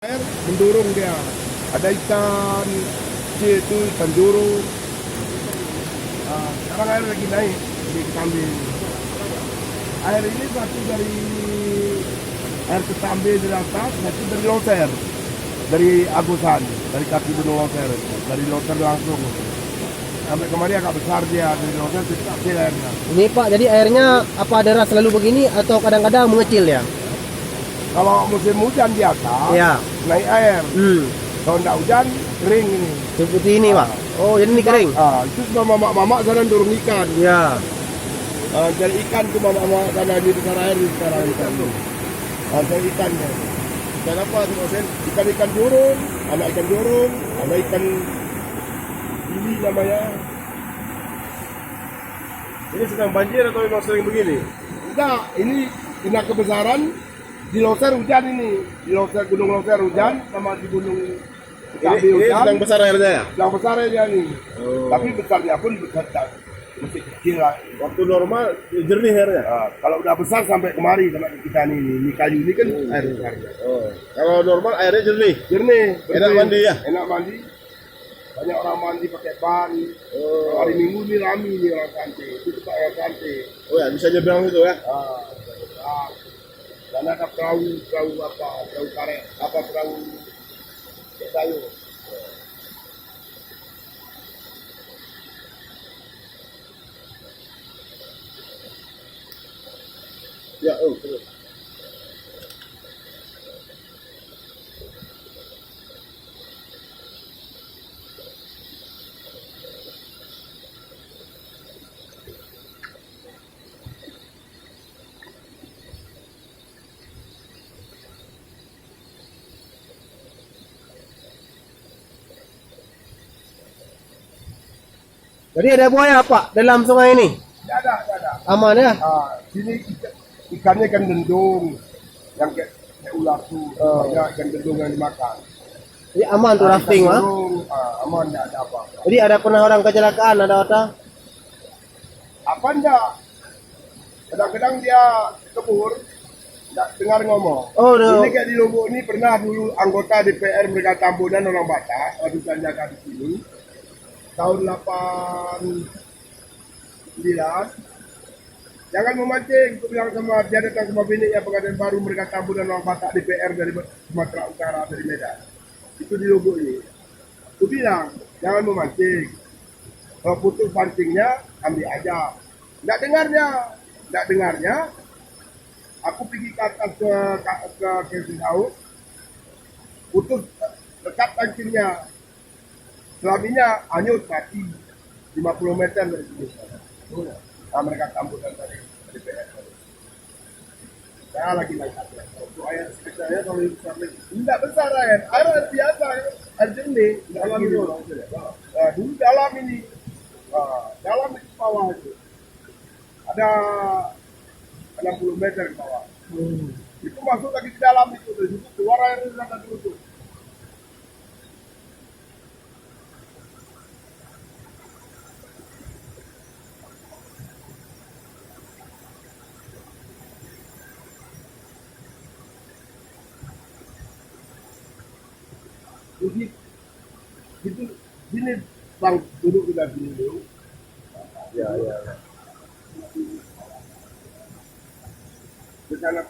Air mendorong dia. Ada ikan kecil itu ikan jurung. Sekarang air lagi naik di Ketambe. Air ini satu dari air Ketambe dari atas, satu dari Loser, dari Agusan, dari kaki Gunung Loser, dari Loser langsung. Sampai kemarin agak besar dia dari Loser kecil airnya. Ini Pak, jadi airnya apa deras selalu begini atau kadang-kadang mengecil ya? Kalau musim hujan di atas, Ya. naik air. Hmm. Kalau tidak hujan, kering ini. Seperti ini Pak. Oh, jadi ini kering. Itu semua mama-mama sana dorong ikan. Ya. Cari ikan ke mama-mama sana di besar air di sekarang ikan tuh. Cari ikannya. Ikan apa tuh Sen? Ikan jurung, anak ikan jurung, ada ikan ini namanya. Ini sedang banjir atau memang sering begini? Enggak, ini kena kebesaran. Di Loser hujan ini, di Loser Gunung Loser hujan sama di Gunung Ketambe Ini hujan. sedang besar airnya ya? Yang besar aja nih. Oh. Tapi besarnya pun besar masih kecil lah. Waktu normal jernih airnya? Kalau udah besar sampai kemari sama kita nih, ini kayu ini kan air besarnya. Oh. Kalau normal airnya jernih? Jernih, Enak mandi ya? Enak mandi. Banyak orang mandi pakai ban. Oh. Hari Minggu ini rame nih orang cantik. Itu tempat orang cantik. Oh ya, bisa nyebrang itu ya? Dan ada perahu apa, perahu karet, apa perahu kayu. Ya, oh, terus. Jadi ada buaya Pak dalam sungai ini? Tidak ada. Aman ya? Sini ikannya ikan dendung yang kayak ular tuh, banyak ikan dendung yang dimakan. Jadi aman tuh rafting Pak. Aman, tidak ada apa. Jadi ada pernah orang kecelakaan ada? Apa enggak? Kadang-kadang dia kebur, enggak dengar ngomong. Oh, no. Ini kayak di Lombok ini pernah dulu anggota DPR mereka Tambunan orang Batak, waktu saya jaga di sini, tahun 89. Jangan memancing, aku bilang sama dia datang sama bini yang pengantin baru mereka Tambunan orang Batak DPR dari Sumatera Utara dari Medan. Itu di Lombok ini. Aku bilang, jangan memancing. Kalau putus pancingnya, ambil aja. Nggak dengarnya. Aku pergi ke atas ke laut, putus dekat pancingnya. Selaminya hanyut mati 50 meter dari sini. Mereka Tambunan dari DPR. Saya lagi naik atas. Untuk air sekitarnya kalau besar lagi. Tidak besar air biasa, air jernih. Dalam itu. Dulu dalam ini. Dalam itu bawah itu. Ada 60 meter ke bawah. Itu masuk lagi ke dalam itu. Dari situ keluar air sudah tertutup. Jadi itu sini bang duduk kita sini dulu. Ya. Di sana